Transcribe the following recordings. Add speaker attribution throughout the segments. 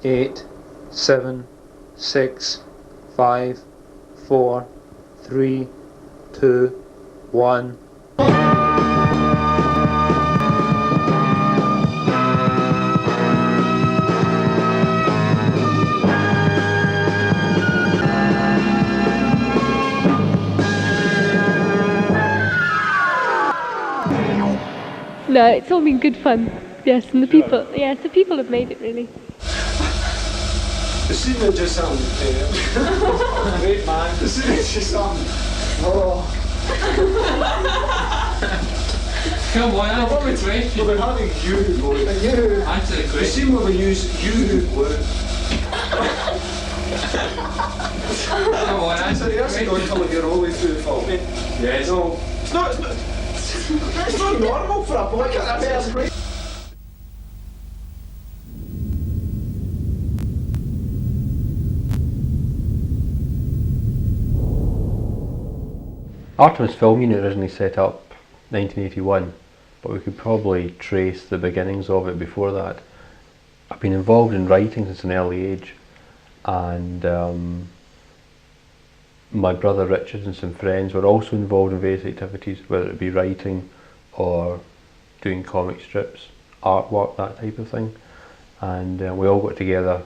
Speaker 1: 8, 7, 6, 5, 4, 3, 2, 1.
Speaker 2: No, it's all been good fun. Yes, and the people have made it really.
Speaker 3: The scene that just happened, great man. The scene that just happened. Oh.
Speaker 4: Come on, I'll put me three.
Speaker 3: We've been having you, boy. You.
Speaker 4: Answer the
Speaker 3: The
Speaker 4: question.
Speaker 3: scene where we use you, boy.
Speaker 4: Come on, answer
Speaker 3: So
Speaker 4: the
Speaker 3: you actually don't
Speaker 4: question.
Speaker 3: tell me you're always through the film.
Speaker 4: Yes.
Speaker 3: No. It's not normal for a boy. That's great.
Speaker 5: Artemis Film Unit originally set up 1981, but we could probably trace the beginnings of it before that. I've been involved in writing since an early age, and my brother Richard and some friends were also involved in various activities, whether it be writing or doing comic strips, artwork, that type of thing. And we all got together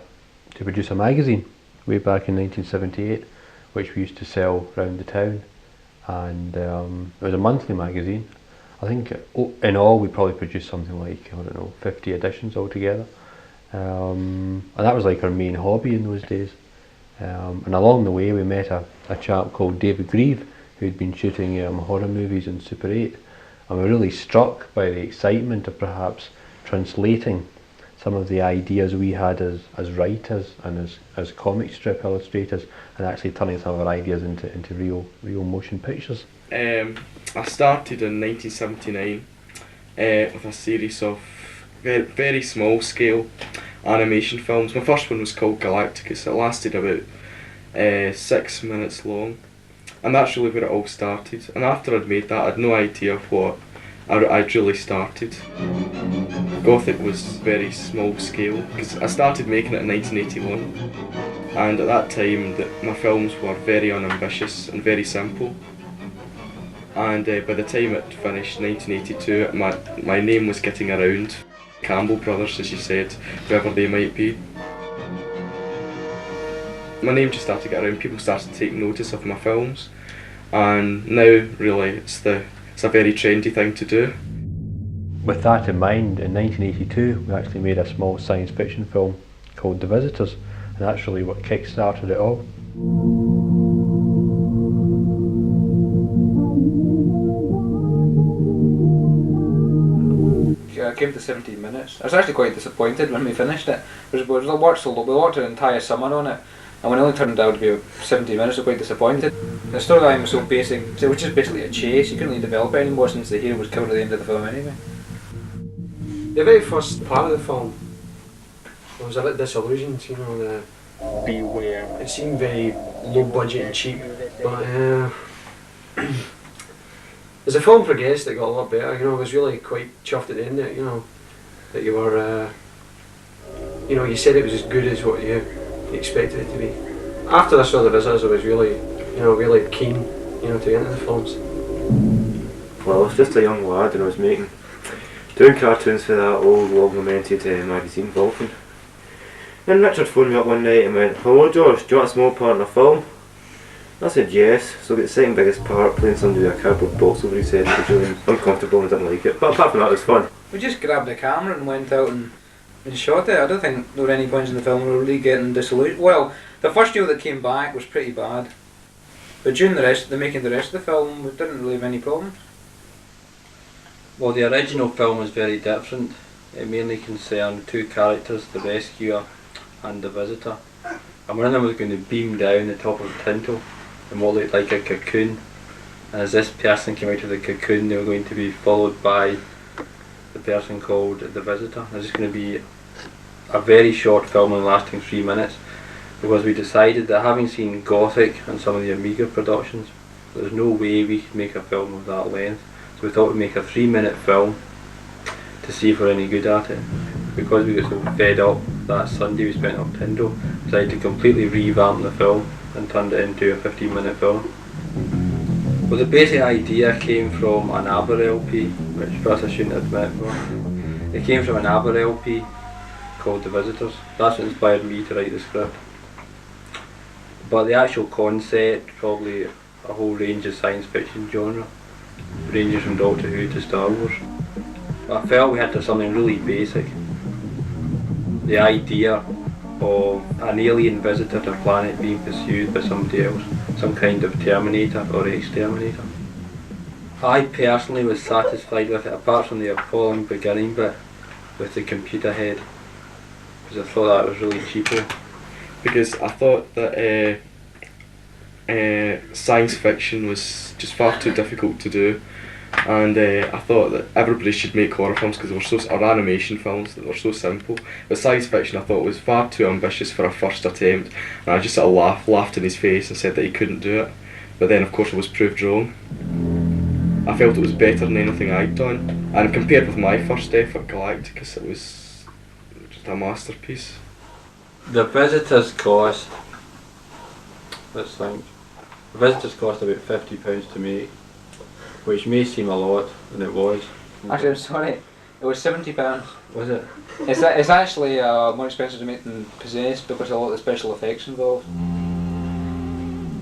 Speaker 5: to produce a magazine way back in 1978, which we used to sell around the town. And it was a monthly magazine. I think in all we probably produced something like, I don't know, 50 editions altogether. And that was like our main hobby in those days. And along the way we met a chap called David Grieve, who'd been shooting horror movies in Super 8. And we were really struck by the excitement of perhaps translating some of the ideas we had as writers and as comic strip illustrators, and actually turning some of our ideas into real motion pictures.
Speaker 6: I started in 1979 with a series of very, very small scale animation films. My first one was called Galacticus. It lasted about 6 minutes long, and that's really where it all started. And after I'd made that, I had no idea what I'd really started. Gothic was very small scale because I started making it in 1981, and at that time my films were very unambitious and very simple. And by the time it finished, 1982, my name was getting around. Campbell Brothers, as you said, whoever they might be. My name just started to get around, people started to take notice of my films, and now really it's a very trendy thing to do.
Speaker 5: With that in mind, in 1982 we actually made a small science fiction film called The Visitors, and that's really what kick-started it all.
Speaker 7: I came to 17 minutes. I was actually quite disappointed when we finished it. We worked an entire summer on it, and when it only turned out to be 17 minutes, I was quite disappointed. The storyline was so basic, so it was just basically a chase. You couldn't really develop it anymore since the hero was killed at the end of the film anyway.
Speaker 3: The very first part of the film, I was a bit disillusioned, you know.
Speaker 4: Beware.
Speaker 3: It seemed very low budget and cheap, but as the film progressed it got a lot better, you know. I was really quite chuffed at the end of it, you know, that you were, you know, you said it was as good as what you expected it to be. After I saw The Visitors I was really, you know, really keen, you know, to get into the films.
Speaker 8: Well, I was just a young lad and I was doing cartoons for that old long lamented magazine, Vulcan. Then Richard phoned me up one night and went, "Hello George, do you want a small part in a film?" I said yes, so I got the second biggest part playing somebody with a cardboard box over his head. It was really uncomfortable and I didn't like it, but apart from that it was fun.
Speaker 7: We just grabbed the camera and went out and shot it. I don't think there were any points in the film where we were really getting disillusioned. Well, the first year that came back was pretty bad, but during making the rest of the film, we didn't really have any problems.
Speaker 5: Well, the original film was very different. It mainly concerned two characters, the rescuer and the visitor, and one of them was going to beam down the top of the Tintle in what looked like a cocoon, and as this person came out of the cocoon they were going to be followed by the person called the visitor. This is going to be a very short film and lasting 3 minutes, because we decided that having seen Gothic and some of the Amiga productions, there's no way we could make a film of that length. So we thought we'd make a 3-minute film to see if we're any good at it, because we got so fed up that Sunday we spent up Tyndall, decided to completely revamp the film and turned it into a 15-minute film. Well, the basic idea came from an ABBA LP, which first I shouldn't admit, but it came from an ABBA LP called The Visitors. That's what inspired me to write the script. But the actual concept, probably a whole range of science fiction genre, ranges from Doctor Who to Star Wars. But I felt we had to have something really basic. The idea of an alien visitor to a planet being pursued by somebody else, some kind of Terminator or exterminator. I personally was satisfied with it, apart from the appalling beginning bit with the computer head, because I thought that was really cheapo.
Speaker 6: Because I thought that science fiction was just far too difficult to do, and I thought that everybody should make horror films because they were or animation films that were so simple. But science fiction I thought was far too ambitious for a first attempt, and I just sort of laughed in his face and said that he couldn't do it. But then of course I was proved wrong. I felt it was better than anything I'd done, and compared with my first effort, Galacticus, it was just a masterpiece.
Speaker 5: The Visitors cost, let's think, the Visitors cost about £50 to make, which may seem a lot, and it was.
Speaker 7: Actually, I'm sorry, it was £70.
Speaker 5: Was it?
Speaker 7: It's actually more expensive to make than Possessed because of a lot of the special effects involved.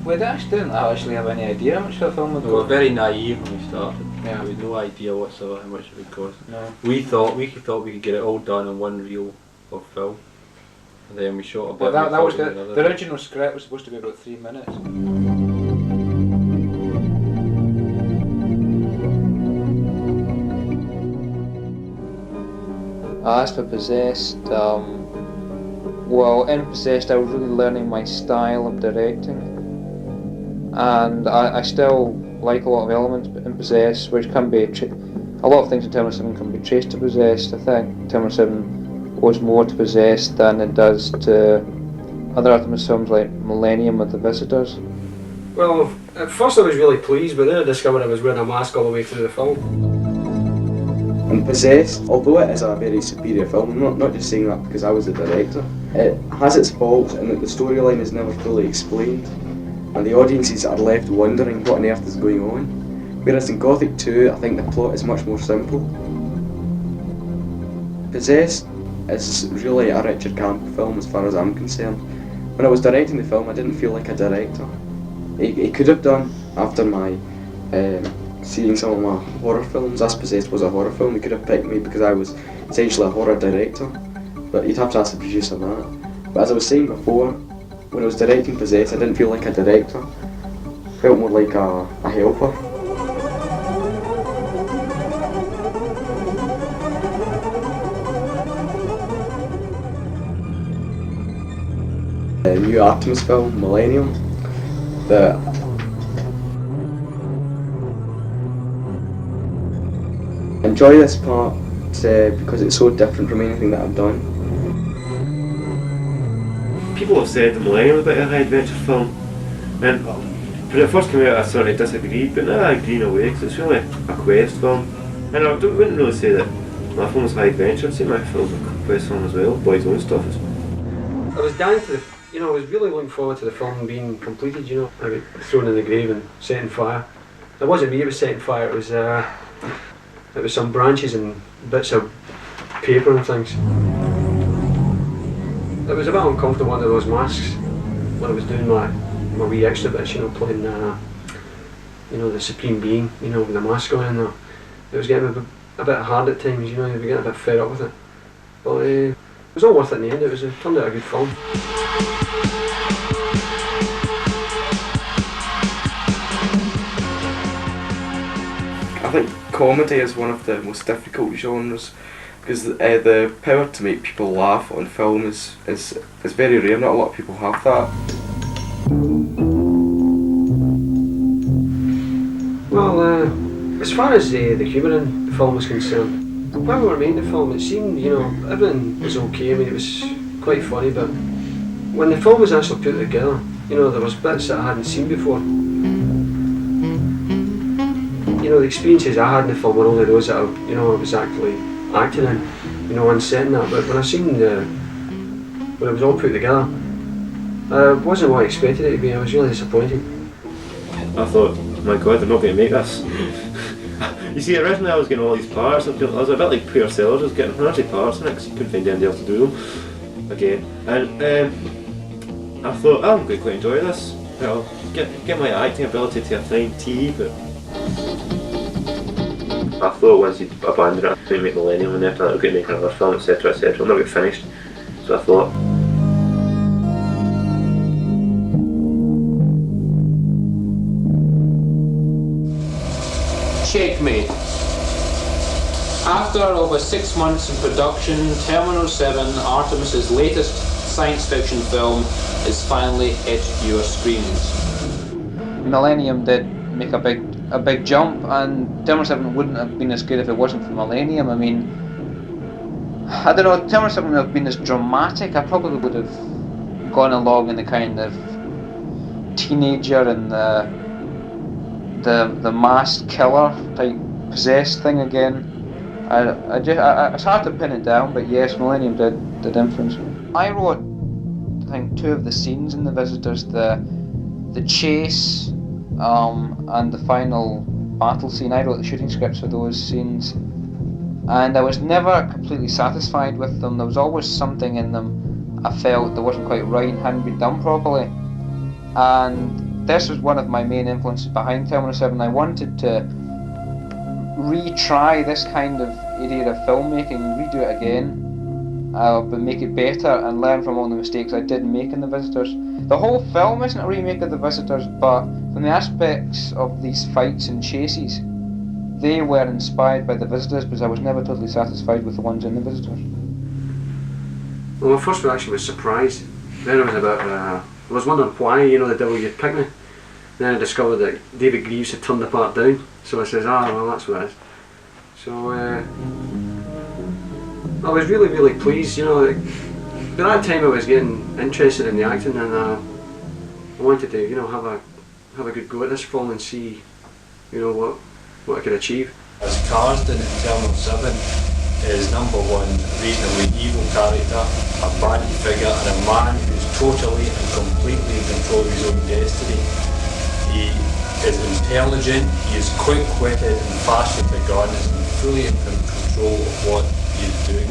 Speaker 7: We didn't actually have any idea how much the film would
Speaker 5: We were
Speaker 7: cost.
Speaker 5: very naive when we started.
Speaker 7: Yeah.
Speaker 5: We had no idea whatsoever how much it would cost.
Speaker 7: No.
Speaker 5: We thought we could get it all done in one reel of film, and then we shot a bit.
Speaker 7: Well, that
Speaker 5: we
Speaker 7: was
Speaker 5: thought
Speaker 7: the
Speaker 5: we did another reel.
Speaker 7: original script was supposed to be about 3 minutes. As for Possessed, well, in Possessed I was really learning my style of directing, and I still like a lot of elements in Possessed which can be, a lot of things in Terminator 7 can be traced to Possessed. I think Terminator 7 owes more to Possessed than it does to other Artemis films like Millennium with the Visitors.
Speaker 3: Well, at first I was really pleased, but then I discovered I was wearing a mask all the way through the film.
Speaker 6: And Possessed, although it is a very superior film, I'm not just saying that because I was the director, it has its faults in that the storyline is never fully explained, and the audiences are left wondering what on earth is going on. Whereas in Gothic 2, I think the plot is much more simple. Possessed is really a Richard Campbell film as far as I'm concerned. When I was directing the film, I didn't feel like a director. He could have done, after my seeing some of my horror films, as Possessed was a horror film, he could have picked me because I was essentially a horror director, but you'd have to ask the producer that. But as I was saying before, when I was directing Possessed, I didn't feel like a director, I felt more like a helper. The new Artemis film, Millennium, that I enjoy this part because it's so different from anything that I've done.
Speaker 8: People have said the Millennium was a bit of an adventure film, and when it first came out I sort of disagreed, but now I agree in a way because it's really a quest film. And I wouldn't really say that my film was high adventure, I'd say my film's a quest film as well, Boy's Own Stuff.
Speaker 3: I was dying to I was really looking forward to the film being completed, I got thrown in the grave and set on fire. It wasn't me it was setting fire, it was some branches and bits of paper and things. It was a bit uncomfortable under those masks when I was doing my wee extra bits, playing the Supreme Being, with the mask on and that. It was getting a bit hard at times, you were getting a bit fed up with it. But it was all worth it in the end, it turned out a good film. I think comedy is one of the most difficult genres because the power to make people laugh on film is very rare. Not a lot of people have that. Well, as far as the humour in the film was concerned, when we were making the film, it seemed everything was okay. I mean, it was quite funny, but when the film was actually put together, there was bits that I hadn't seen before. The experiences I had in the film were only those that I was actually acting in, on set and that. But when I seen the when it was all put together. Wasn't what I expected it to be. I was really disappointed.
Speaker 8: I thought, my God, they're not going to make this. You see, originally I was getting all these parts. I was a bit like Poor Sellers. I was getting hundreds of parts in it because you couldn't find anybody else to do them. Again, and I thought, oh, I'm going to quite enjoy this. I'll get my acting ability to a fine tea, but I thought once he'd abandoned it, to make Millennium, and after that we're going to make another film, etc, etc. It'll never get finished. So I thought.
Speaker 1: Checkmate. After over 6 months in production, Terminal 7, Artemis' latest science fiction film, is finally hit your screens. Millennium did make a big jump, and Terminal 7 wouldn't have been as good if it wasn't for Millennium. I mean, I don't know, Terminal 7 would have been as dramatic. I probably would have gone along in the kind of teenager and the masked killer type possessed thing again. It's hard to pin it down, but yes, Millennium did influence me. I wrote, I think, 2 of the scenes in The Visitors, the chase and the final battle scene. I wrote the shooting scripts for those scenes, and I was never completely satisfied with them. There was always something in them I felt that wasn't quite right, hadn't been done properly, and this was one of my main influences behind Terminal 7. I wanted to retry this kind of area of filmmaking, redo it again, but make it better and learn from all the mistakes I did make in The Visitors. The whole film isn't a remake of The Visitors, but from the aspects of these fights and chases, they were inspired by The Visitors, because I was never totally satisfied with the ones in The Visitors.
Speaker 3: Well, my first reaction was surprise. Then I was I was wondering why, the devil you'd pick me. Then I discovered that David Greaves had turned the part down, so I says, well, that's what it is. So I was really, really pleased, by that time I was getting interested in the acting, and I wanted to, have a good go at this film and see, what I could achieve.
Speaker 9: As Carsden in Terminal 7 is #1 reasonably evil character, a baddie figure, and a man who's totally and completely in control of his own destiny. He is intelligent, he is quick-witted and fast with the gun, and fully in control of what he is doing.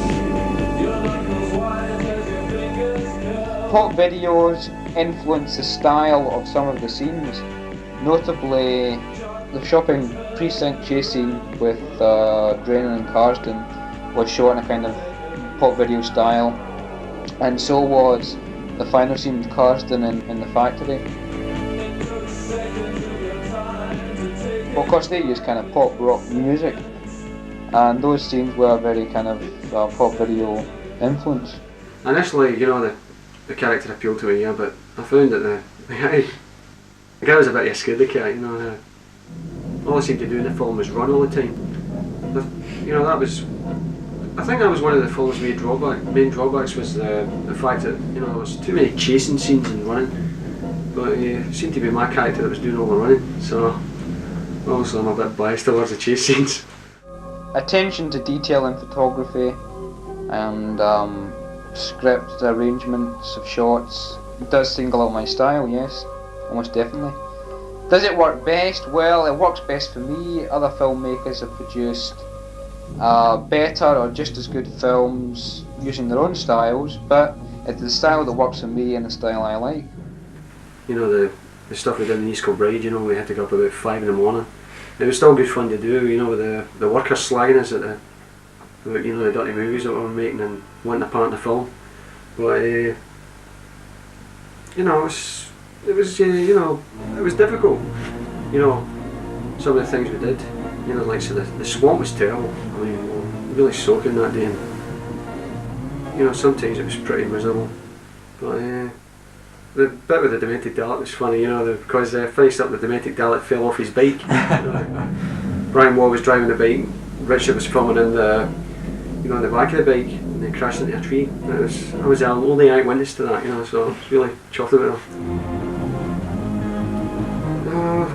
Speaker 1: Pop videos influence the style of some of the scenes, notably the shopping precinct chase scene with Drennan and Carsden was shot in a kind of pop video style, and so was the final scene with Carsden in the factory. Well, of course they use kind of pop rock music, and those scenes were very kind of pop video influence.
Speaker 3: Initially, the character appealed to me, but I found that the guy was a bit of a scaredy cat, all I seemed to do in the film was run all the time. I think that was one of the film's main drawbacks was the fact that, there was too many chasing scenes and running, but it seemed to be my character that was doing all the running, so obviously I'm a bit biased towards the chase scenes.
Speaker 1: Attention to detail in photography and script arrangements of shots does single out my style, yes, almost definitely. Does it work best? Well, it works best for me. Other filmmakers have produced better or just as good films using their own styles, but it's the style that works for me and the style I like.
Speaker 3: The stuff we did in East Kilbride, we had to get up about 5 in the morning. It was still good fun to do, with the workers slagging us about the dirty movies that we were making and wanting a part in the film. But it was difficult. Some of the things we did. Like the swamp was terrible. I mean, we were really soaking that day, and sometimes it was pretty miserable. But the bit with the demented Dalek was funny, because finished up the demented Dalek fell off his bike. Brian Waugh was driving the bike, Richard was filming in the back of the bike, and they crashed into a tree. I was the only eyewitness to that, so I was really chuffed about it.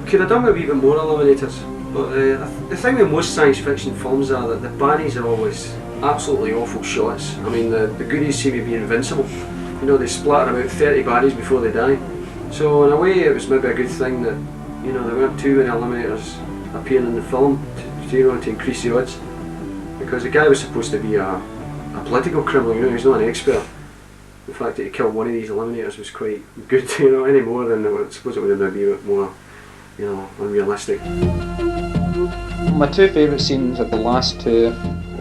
Speaker 3: Could have done with a wee bit more eliminators, but the thing with most science fiction films are that the baddies are always absolutely awful shots. I mean, the goodies seem to be invincible, You know, they splatter about 30 bodies before they die. So in a way it was maybe a good thing that, you know, there weren't too many eliminators appearing in the film to increase the odds. Because the guy was supposed to be a political criminal, you know, he's not an expert. The fact that he killed one of these eliminators was quite good, you know, any more than I suppose it would have been a bit more, you know, unrealistic.
Speaker 1: My two favourite scenes are the last two,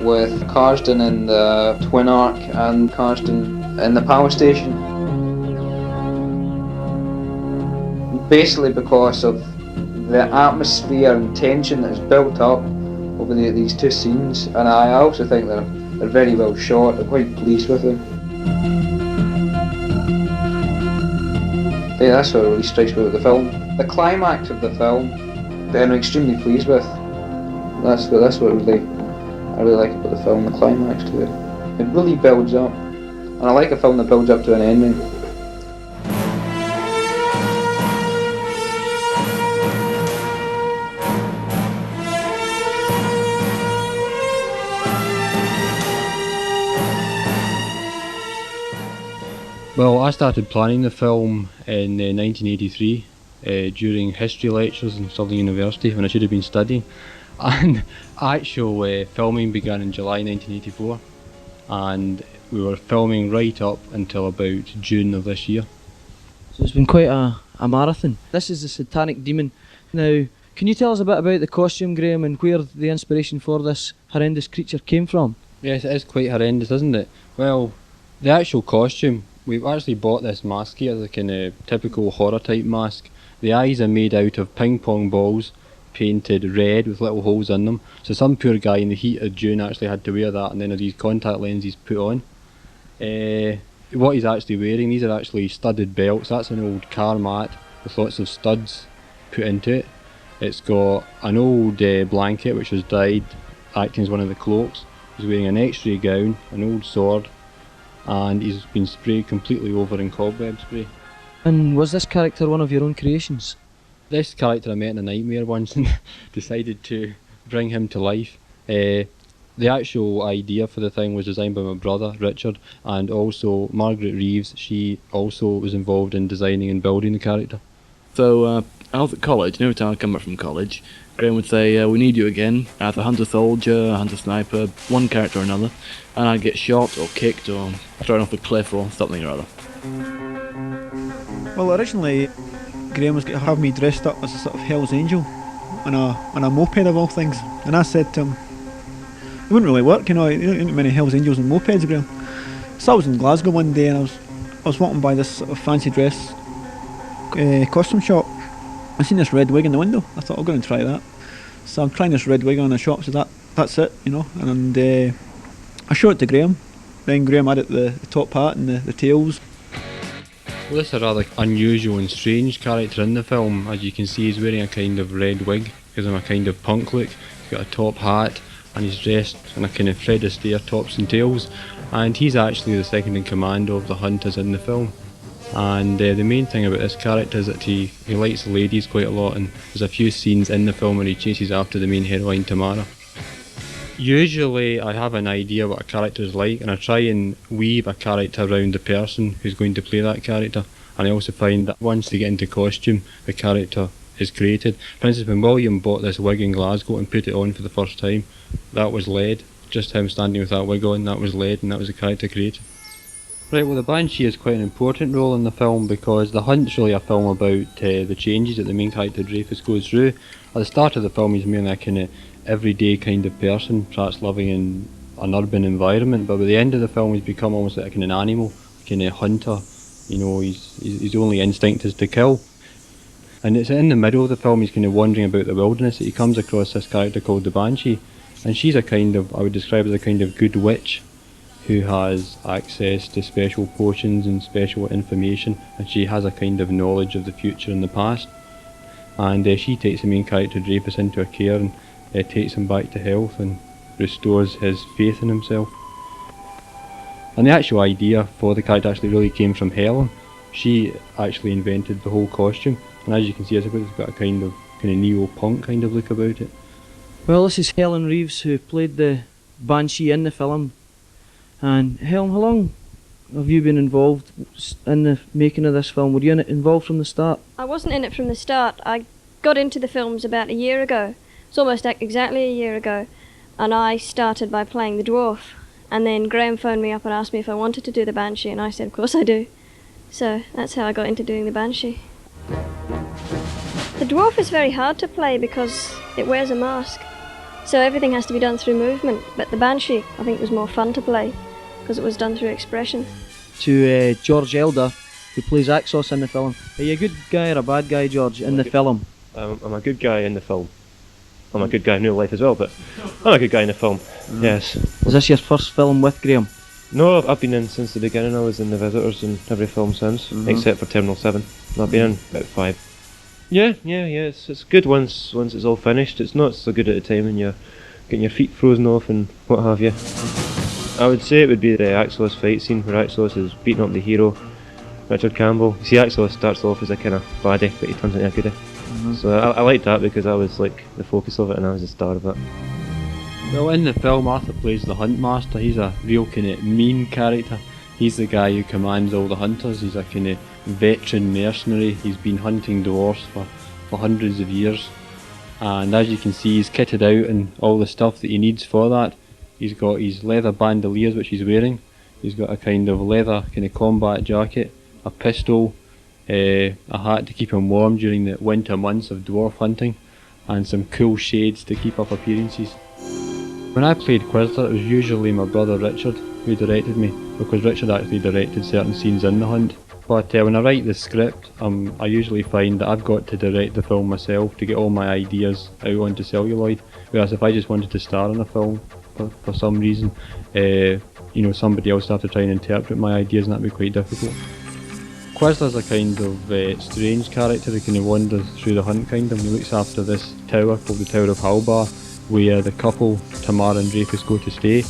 Speaker 1: with Carsden in the Twin Arc and Carsden in the power station. Basically because of the atmosphere and tension that is built up over these two scenes, and I also think they're very well shot. I'm quite pleased with them. Yeah, that's what really strikes me about the film. The climax of the film, I'm extremely pleased with. That's what I really like about the film, the climax to it. It really builds up, and I like a film that builds up to an ending.
Speaker 5: Well, I started planning the film in 1983 during history lectures in Stirling University when I should have been studying, and actual filming began in July 1984, and we were filming right up until about June of this year.
Speaker 10: So it's been quite a marathon. This is the satanic demon. Now, can you tell us a bit about the costume, Graham, and where the inspiration for this horrendous creature came from?
Speaker 5: Yes, it is quite horrendous, isn't it? Well, the actual costume, we've actually bought this mask here, the kind of typical horror type mask. The eyes are made out of ping pong balls painted red with little holes in them. So some poor guy in the heat of June actually had to wear that, and then have these contact lenses put on. What he's actually wearing, these are actually studded belts. That's an old car mat with lots of studs put into it. It's got an old blanket which was dyed acting as one of the cloaks. He's wearing an x-ray gown, an old sword, and he's been sprayed completely over in cobweb spray.
Speaker 10: And was this character one of your own creations?
Speaker 5: This character I met in a nightmare once and decided to bring him to life. The actual idea for the thing was designed by my brother Richard, and also Margaret Reeves. She also was involved in designing and building the character.
Speaker 6: So I was at college, and every time I come back from college, Graham would say, we need you again, either hunter soldier, hunter sniper, one character or another, and I'd get shot or kicked or thrown off a cliff or something or other.
Speaker 11: Well, originally Graham was going to have me dressed up as a sort of Hell's Angel on a moped of all things, and I said to him, it wouldn't really work, you know, you don't get many Hell's Angels and mopeds, Graham. So I was in Glasgow one day and I was walking by this sort of fancy dress costume shop. I seen this red wig in the window. I thought I'll go and try that. So I'm trying this red wig on the shop, so that's it, you know. And I showed it to Graham. Then Graham added the top hat and the tails.
Speaker 5: Well, this is a rather unusual and strange character in the film. As you can see, he's wearing a kind of red wig, gives him a kind of punk look. He's got a top hat, and he's dressed in a kind of Fred Astaire tops and tails. And he's actually the second in command of the hunters in the film. And the main thing about this character is that he likes ladies quite a lot, and there's a few scenes in the film where he chases after the main heroine Tamara. Usually I have an idea what a character is like, and I try and weave a character around the person who's going to play that character. And I also find that once they get into costume, the character is created. For instance, when William bought this wig in Glasgow and put it on for the first time, that was lead. Just him standing with that wig on, that was lead, and that was the character created. Right, well, the Banshee has quite an important role in the film because The Hunt's really a film about the changes that the main character Dreyfus goes through. At the start of the film he's merely a kind of everyday kind of person, perhaps living in an urban environment, but by the end of the film he's become almost like a kind of animal, a kind of hunter. You know, his only instinct is to kill. And it's in the middle of the film he's kind of wandering about the wilderness that he comes across this character called the Banshee, and she's a kind of, I would describe as a kind of good witch who has access to special potions and special information, and she has a kind of knowledge of the future and the past. And she takes the main character Dreyfus into her care and takes him back to health and restores his faith in himself. And the actual idea for the character actually really came from Helen. She actually invented the whole costume, and as you can see, it's got a kind of neo-punk kind of look about it.
Speaker 10: Well, this is Helen Reeves, who played the Banshee in the film. And Helen, how long have you been involved in the making of this film? Were you involved from the start?
Speaker 12: I wasn't in it from the start. I got into the films about a year ago. It's almost exactly a year ago. And I started by playing the dwarf. And then Graham phoned me up and asked me if I wanted to do the Banshee, and I said, of course I do. So that's how I got into doing the Banshee. The dwarf is very hard to play because it wears a mask. So everything has to be done through movement. But the Banshee, I think, was more fun to play because it was done through expression.
Speaker 10: To George Elder, who plays Axos in the film. Are you a good guy or a bad guy, George, in the film?
Speaker 13: I'm a good guy in the film. I'm a good guy in real life as well, but I'm a good guy in the film, yes.
Speaker 10: Is this your first film with Graham?
Speaker 13: No, I've been in since the beginning. I was in The Visitors and every film since, except for Terminal 7. I've been in about 5. Yeah, it's good once it's all finished. It's not so good at the time when you're getting your feet frozen off and what have you. I would say it would be the Axos fight scene where Axos is beating up the hero, Richard Campbell. You see, Axos starts off as a kind of baddie, but he turns into a goodie. So I liked that because I was like the focus of it and I was the star of it.
Speaker 5: Well, in the film, Arthur plays the Hunt Master. He's a real kind of mean character. He's the guy who commands all the hunters. He's a kind of veteran mercenary. He's been hunting dwarfs for hundreds of years. And as you can see, he's kitted out in all the stuff that he needs for that. He's got his leather bandoliers, which he's wearing. He's got a kind of leather kind of combat jacket, a pistol, a hat to keep him warm during the winter months of dwarf hunting, and some cool shades to keep up appearances. When I played Quizzler, it was usually my brother Richard who directed me, because Richard actually directed certain scenes in The Hunt. But when I write the script, I usually find that I've got to direct the film myself to get all my ideas out onto celluloid, whereas if I just wanted to star in a film for some reason, somebody else would have to try and interpret my ideas, and that'd be quite difficult. Quizzler's a kind of strange character who kind of wanders through the Hunt Kingdom. He looks after this tower called the Tower of Halbar, where the couple, Tamara and Dreyfus, go to stay.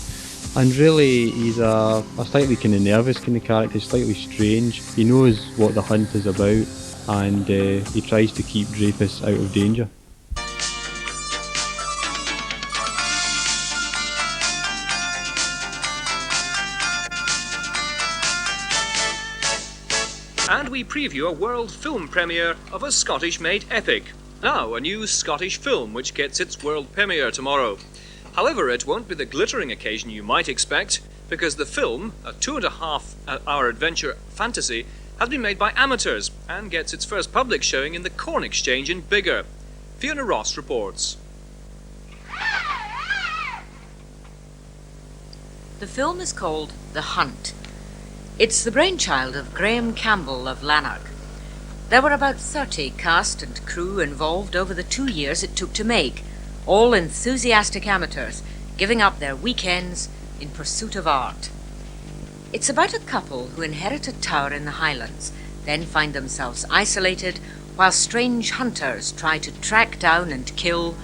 Speaker 5: And really, he's a slightly kind of nervous kind of character, slightly strange. He knows what the hunt is about, and he tries to keep Dreyfus out of danger.
Speaker 14: And we preview a world film premiere of a Scottish-made epic. Now, a new Scottish film which gets its world premiere tomorrow. However, it won't be the glittering occasion you might expect, because the film, a 2.5-hour adventure fantasy, has been made by amateurs and gets its first public showing in the Corn Exchange in Biggar. Fiona Ross reports.
Speaker 15: The film is called The Hunt. It's the brainchild of Graham Campbell of Lanark. There were about 30 cast and crew involved over the 2 years it took to make, all enthusiastic amateurs giving up their weekends in pursuit of art. It's about a couple who inherit a tower in the Highlands, then find themselves isolated while strange hunters try to track down and kill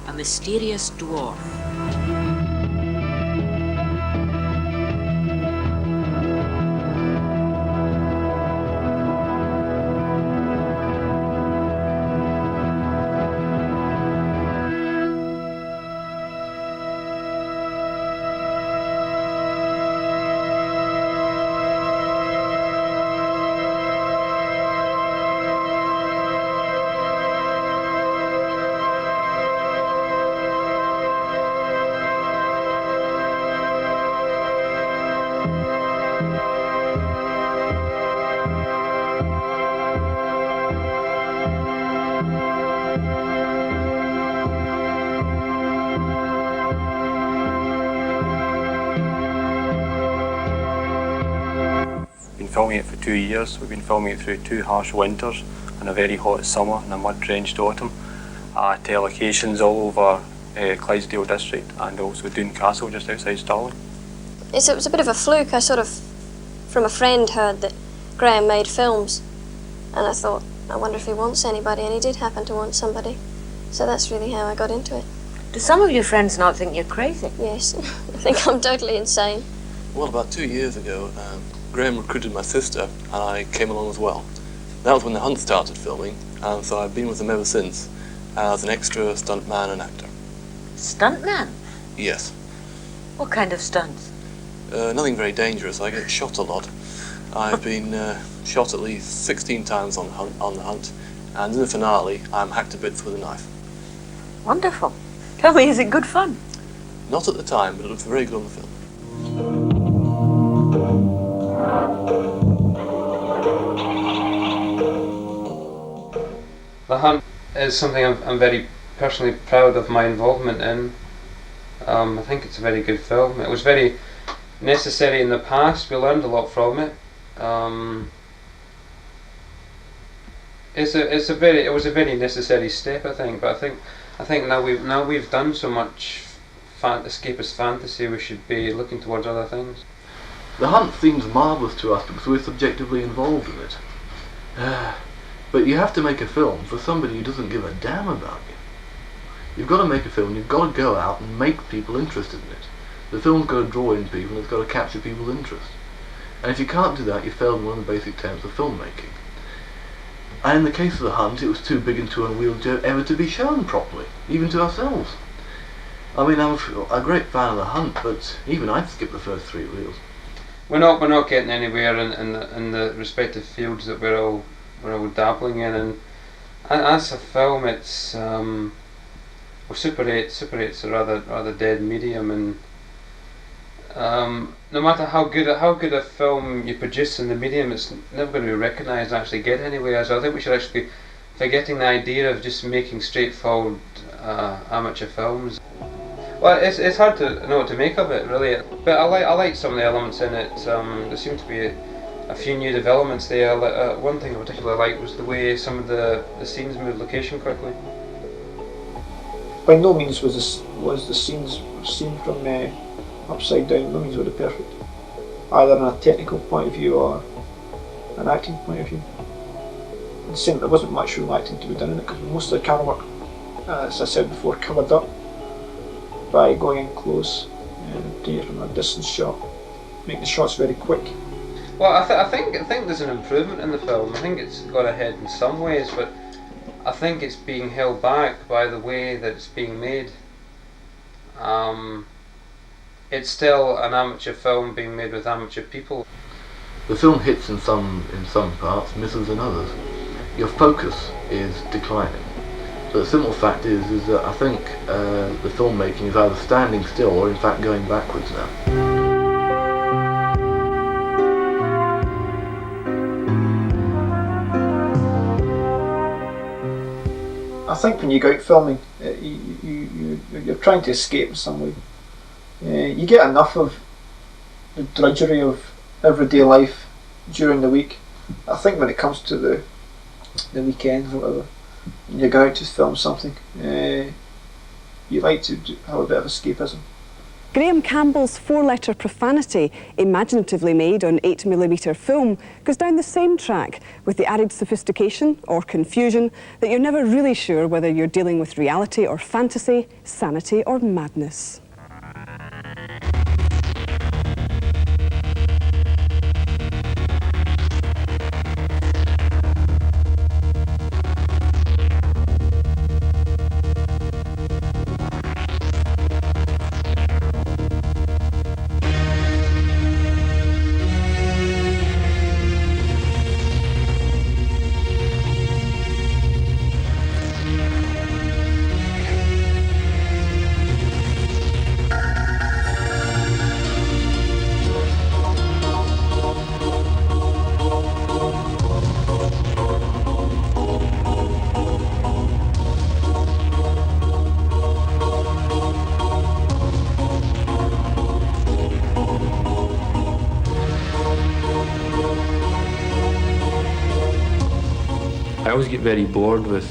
Speaker 15: a mysterious dwarf.
Speaker 16: Filming it for 2 years. We've been filming it through 2 harsh winters and a very hot summer and a mud-drenched autumn at locations all over Clydesdale district and also Doon Castle just outside Stirling.
Speaker 12: It was a bit of a fluke. I sort of, from a friend, heard that Graham made films, and I thought, I wonder if he wants anybody, and he did happen to want somebody. So that's really how I got into it.
Speaker 15: Do some of your friends not think you're crazy?
Speaker 12: Yes, I think I'm totally insane.
Speaker 17: Well, about 2 years ago, Graham recruited my sister and I came along as well. That was when The Hunt started filming, and so I've been with them ever since as an extra, stuntman and actor.
Speaker 15: Stuntman?
Speaker 17: Yes.
Speaker 15: What kind of stunts?
Speaker 17: Nothing very dangerous. I get shot a lot. I've been shot at least 16 times on the hunt, and in the finale, I'm hacked to bits with a knife.
Speaker 15: Wonderful. Tell me, is it good fun?
Speaker 17: Not at the time, but it looks very good on the film.
Speaker 1: The Hunt is something I'm very personally proud of my involvement in. I think it's a very good film. It was very necessary in the past. We learned a lot from it. It was a very necessary step, I think. But I think now we've done so much escapist fantasy, we should be looking towards other things.
Speaker 18: The Hunt seems marvellous to us because we're subjectively involved in it. But you have to make a film for somebody who doesn't give a damn about you. You've got to make a film, you've got to go out and make people interested in it. The film's got to draw in people, it's got to capture people's interest. And if you can't do that, you failed in one of the basic tenets of filmmaking. And in the case of The Hunt, it was too big and too unwieldy ever to be shown properly, even to ourselves. I mean, I'm a great fan of The Hunt, but even I'd skip the first 3 reels.
Speaker 1: We're not getting anywhere in the respective fields that we're all dabbling in, and as a film, it's well, Super 8's a rather dead medium, and no matter how good a film you produce in the medium, it's never going to be recognised and actually get anywhere. So I think we should actually be forgetting the idea of just making straightforward amateur films. Well, it's hard to know what to make of it, really. But I like some of the elements in it. There seem to be a few new developments there. One thing I particularly liked was the way some of the scenes moved location quickly.
Speaker 11: By no means was the scenes seen from upside down. No means were they perfect, either in a technical point of view or an acting point of view. There wasn't much real acting to be done in it because most of the camera work, as I said before, covered up by going in close and doing it from a distance shot, making the shots very quick.
Speaker 1: Well, I think there's an improvement in the film. I think it's got ahead in some ways, but I think it's being held back by the way that it's being made. It's still an amateur film being made with amateur people.
Speaker 18: The film hits in some parts, misses in others. Your focus is declining. So the simple fact is that I think the filmmaking is either standing still or in fact going backwards now.
Speaker 11: I think when you go out filming, you're trying to escape in some way. You get enough of the drudgery of everyday life during the week. I think when it comes to the weekends or whatever, when you go out to film something, you like to have a bit of escapism.
Speaker 19: Graham Campbell's 4-letter profanity, imaginatively made on 8mm film, goes down the same track with the added sophistication or confusion that you're never really sure whether you're dealing with reality or fantasy, sanity or madness.
Speaker 5: I always get very bored with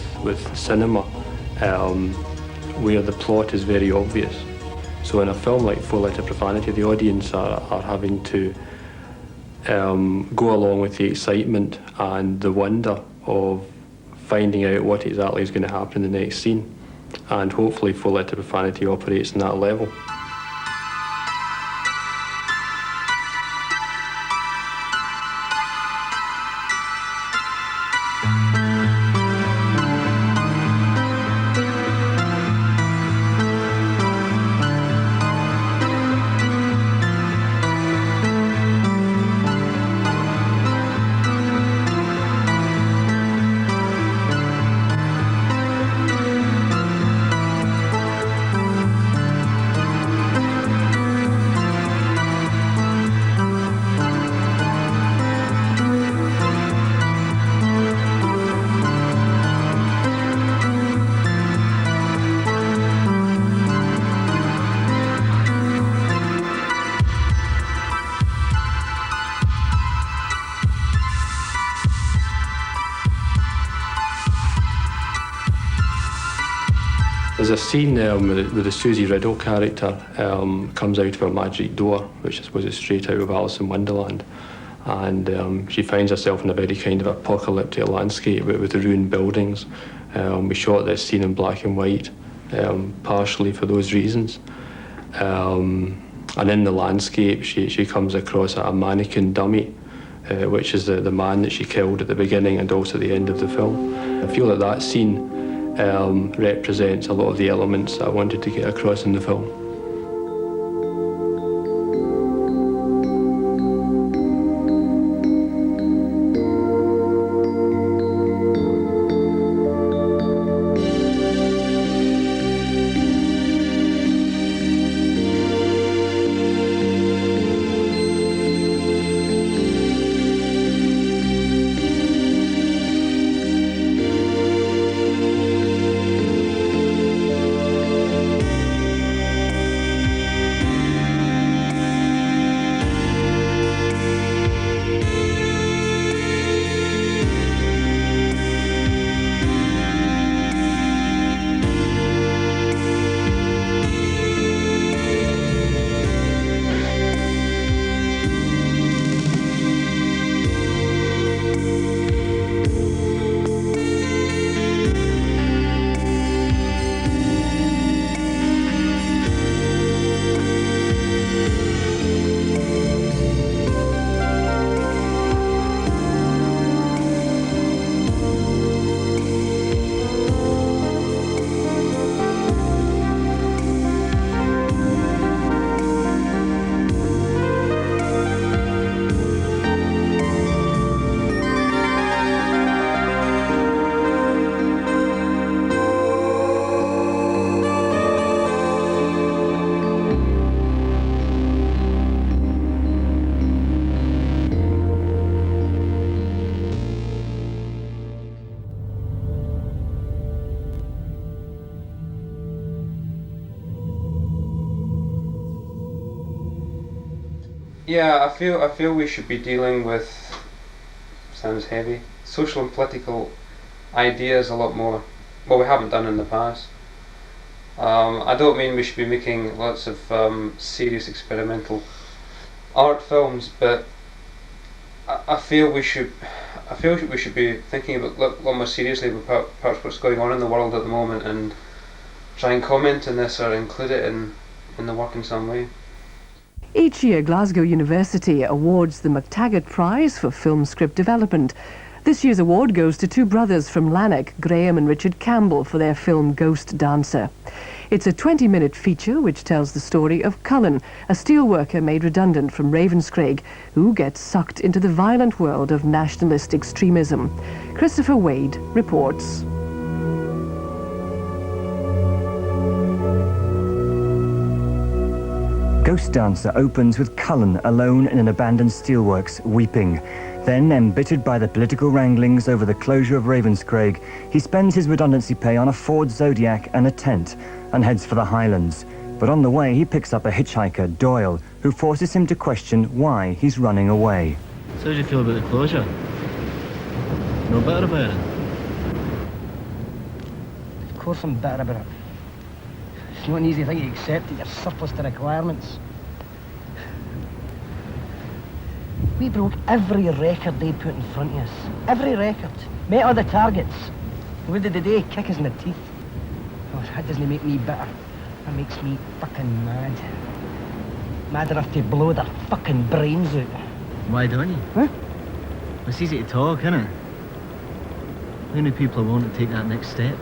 Speaker 5: cinema where the plot is very obvious. So in a film like 4-letter profanity, the audience are having to go along with the excitement and the wonder of finding out what exactly is going to happen in the next scene. And hopefully 4-letter profanity operates in that level.
Speaker 13: There's a scene where the Susie Riddle character comes out of a magic door, which I suppose is straight out of Alice in Wonderland. And she finds herself in a very kind of apocalyptic landscape with the ruined buildings. We shot this scene in black and white, partially for those reasons. And in the landscape, she comes across a mannequin dummy, which is the man that she killed at the beginning and also the end of the film. I feel that scene represents a lot of the elements that I wanted to get across in the film.
Speaker 1: Yeah, I feel we should be dealing with, sounds heavy, social and political ideas a lot more. Well, we haven't done in the past. I don't mean we should be making lots of serious experimental art films, but I feel we should be thinking about a lot more seriously about perhaps what's going on in the world at the moment, and try and comment on this or include it in the work in some way.
Speaker 20: Each year, Glasgow University awards the MacTaggart Prize for Film Script Development. This year's award goes to two brothers from Lanark, Graham and Richard Campbell, for their film Ghost Dancer. It's a 20-minute feature which tells the story of Cullen, a steelworker made redundant from Ravenscraig, who gets sucked into the violent world of nationalist extremism. Christopher Wade reports.
Speaker 21: Ghost Dancer opens with Cullen alone in an abandoned steelworks, weeping. Then, embittered by the political wranglings over the closure of Ravenscraig, he spends his redundancy pay on a Ford Zodiac and a tent, and heads for the Highlands. But on the way, he picks up a hitchhiker, Doyle, who forces him to question why he's running away.
Speaker 10: So how do you feel about the closure? No better about it?
Speaker 22: Of course I'm better about it. It's not an easy thing to accept that you're surplus to requirements. We broke every record they put in front of us. Every record. Met all the targets. What did they kick us in the teeth? Oh, that doesn't make me bitter. That makes me fucking mad. Mad enough to blow their fucking brains out.
Speaker 10: Why don't you?
Speaker 22: Huh?
Speaker 10: It's easy to talk, isn't it? How many people are willing to take that next step?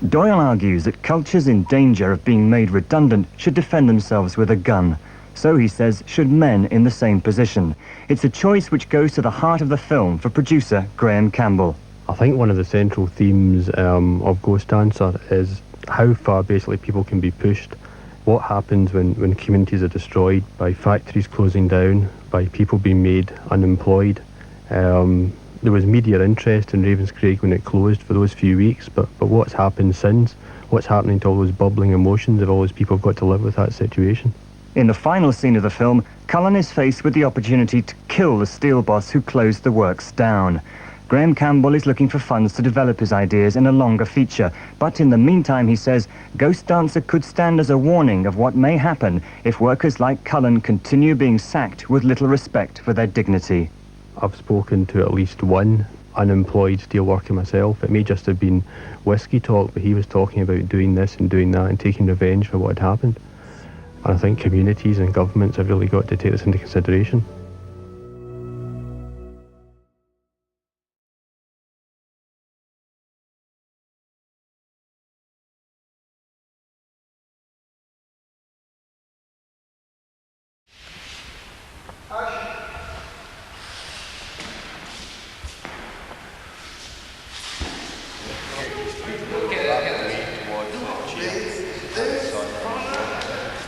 Speaker 21: Doyle argues that cultures in danger of being made redundant should defend themselves with a gun. So, he says, should men in the same position. It's a choice which goes to the heart of the film for producer Graham Campbell.
Speaker 5: I think one of the central themes of Ghost Dancer is how far basically people can be pushed. What happens when communities are destroyed by factories closing down, by people being made unemployed. There was media interest in Ravenscraig when it closed for those few weeks, but what's happened since? What's happening to all those bubbling emotions of all those people who've got to live with that situation?
Speaker 21: In the final scene of the film, Cullen is faced with the opportunity to kill the steel boss who closed the works down. Graham Campbell is looking for funds to develop his ideas in a longer feature, but in the meantime, he says, Ghost Dancer could stand as a warning of what may happen if workers like Cullen continue being sacked with little respect for their dignity.
Speaker 5: I've spoken to at least one unemployed steelworker myself. It may just have been whiskey talk, but he was talking about doing this and doing that and taking revenge for what had happened. And I think communities and governments have really got to take this into consideration.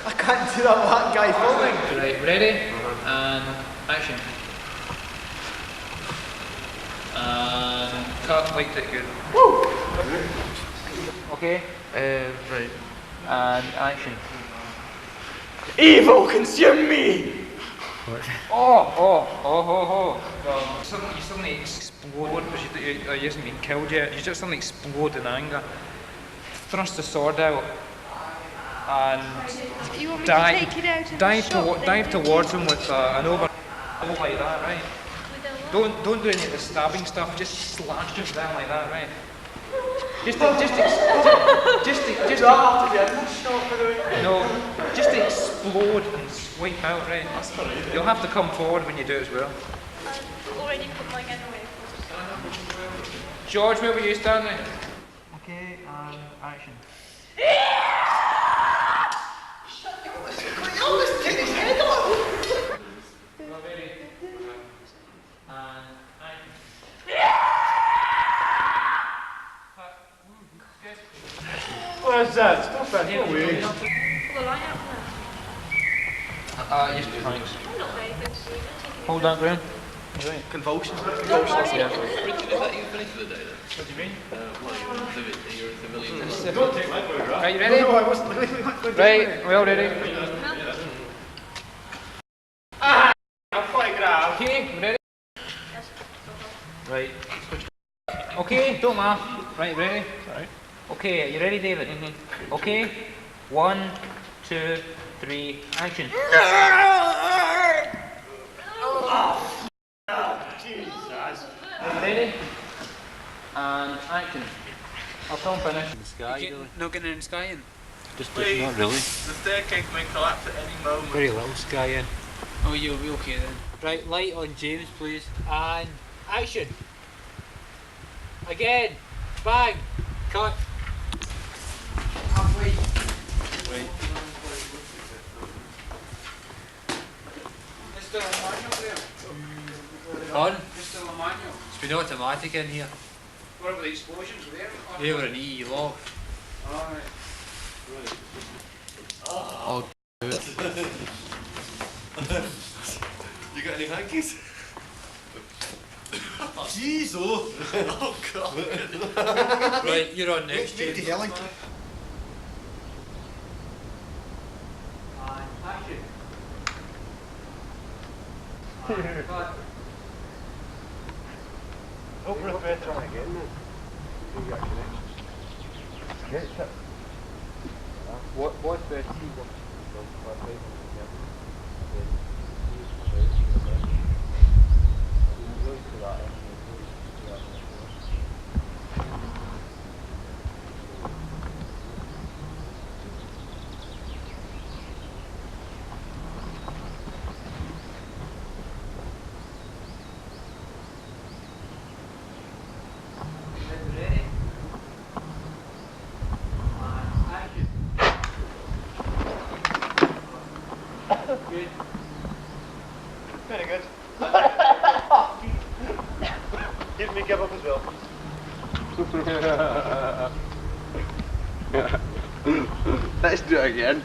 Speaker 2: I can't do that guy filming.
Speaker 7: Right, ready? And action. And cut, like that good. Woo! Okay. Right. And action.
Speaker 2: Evil consume me!
Speaker 7: Oh. You suddenly explode because you hasn't been killed yet. You just suddenly explode in anger. Thrust the sword out and
Speaker 4: You want me to take it out of the shop,
Speaker 7: dive towards him with an over like that, right? Don't do any of the stabbing stuff. Just slash him down like that, right? Just explode and swipe out, right? You'll have to come forward when you do it as well.
Speaker 4: I've already put my gun away.
Speaker 7: George, where were you standing? Okay, and action.
Speaker 2: What is that? Stop that,
Speaker 7: Here,
Speaker 2: no way.
Speaker 7: Yes, thanks. Hold on, Graham.
Speaker 2: Convulsions.
Speaker 7: Yeah.
Speaker 23: Richard, is that you finished for the day then?
Speaker 7: What do you mean?
Speaker 23: You're a civilian.
Speaker 7: Don't take my word, right? Right, you ready?
Speaker 2: No, I wasn't.
Speaker 7: Right, we all ready?
Speaker 2: I'm quite grab.
Speaker 7: Okay, ready? Right. Okay, don't laugh. Right, ready?
Speaker 2: Right.
Speaker 7: Okay, you ready, David? Okay, 1, 2, 3, action.
Speaker 2: Jesus.
Speaker 7: Ready? And action. I'll film finish.
Speaker 23: In the sky,
Speaker 7: Not getting in the sky in?
Speaker 23: Just not really.
Speaker 2: The staircase may collapse at any moment.
Speaker 23: Very little sky in.
Speaker 7: Oh, you'll be okay then. Right, light on James, please. And action. Again. Bang. Cut. Halfway.
Speaker 23: Right.
Speaker 7: Mr. Manual there.
Speaker 23: On?
Speaker 7: Mr. Manual.
Speaker 23: It's been automatic in here.
Speaker 7: What about the explosions there?
Speaker 23: They were an EE lock.
Speaker 7: Alright.
Speaker 23: Oh,
Speaker 2: You got any hankies? Jeez, oh God.
Speaker 23: right, you're on next,
Speaker 2: James.
Speaker 23: James.
Speaker 7: And action. Cut.
Speaker 2: Open a better one again then.
Speaker 7: What's best?
Speaker 2: Good. Very good. Give me give up as well. Let's do it again.